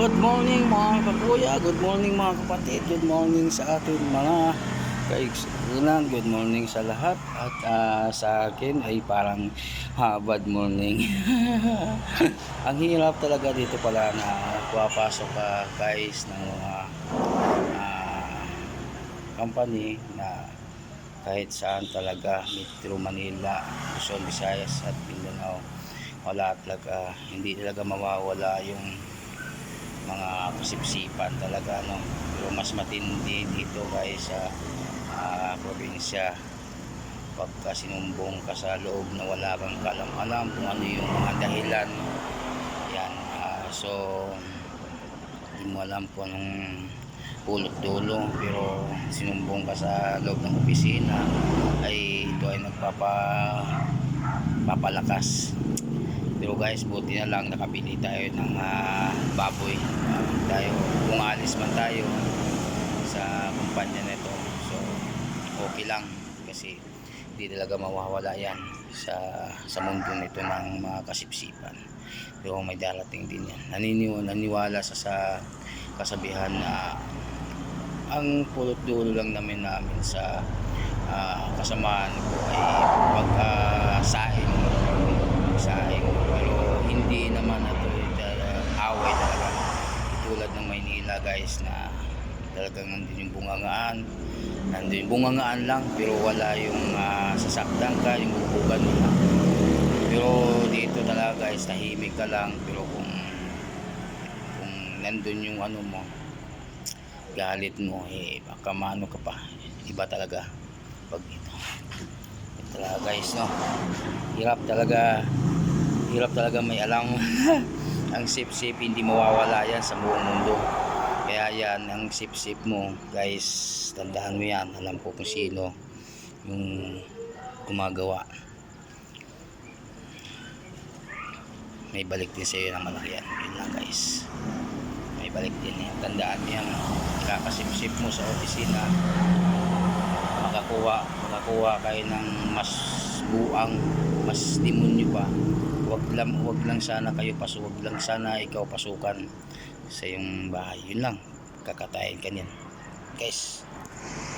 Good morning mga kakuya, good morning mga kapatid, good morning sa atin mga kaigsunan, good morning sa lahat. At sa akin ay parang bad morning. Ang hirap talaga dito pala na pumapasok ka guys ng mga company na kahit saan talaga, Metro Manila, Luzon, Visayas at Mindanao. Wala talaga, hindi talaga mawawala yung mga kasipsipan talaga, no? Pero mas matindi dito guys sa probinsya, pagka sinumbong ka sa loob na wala kang kalam-alam kung ano yung mga dahilan yan. So hindi mo alam kung anong pulot dulo, pero sinumbong ka sa loob ng opisina ay ito ay papalakas. Pero guys, buti na lang nakabili tayo ng baboy. Kung alis man tayo sa kumpanya nito, so okay lang kasi hindi talaga mawawala yan sa mundo nito ng mga kasipsipan. Pero may darating din yan. Naniwala sa kasabihan na ang pulot dulo lang namin sa kasamaan ko ay pagkasaing, pero hindi naman ito away talaga. Tulad ng Maynila guys na talagang nandun yung bungangaan lang, pero wala yung sasaktan ka, yung bubugan nila. Pero dito talaga guys, tahimik ka lang, pero kung nandun yung ano mo, galit mo, baka maano ka pa. Iba talaga pag ito talaga guys, no? Hirap talaga may alam. Ang sip-sip hindi mawawala yan sa buong mundo. Kaya yan, ang sip-sip mo guys, tandaan mo yan. Alam ko kung sino yung gumagawa. May balik din sa iyo naman yan. Yun lang guys, may balik din yan. Tandaan mo yan, kakasip-sip mo sa opisina, makakuha kayo ng mas buang, mas demonyo pa. Wag lang sana kayo wag lang sana ikaw pasukan sa iyong bahay. Yun lang, kakatayin ka niyan guys.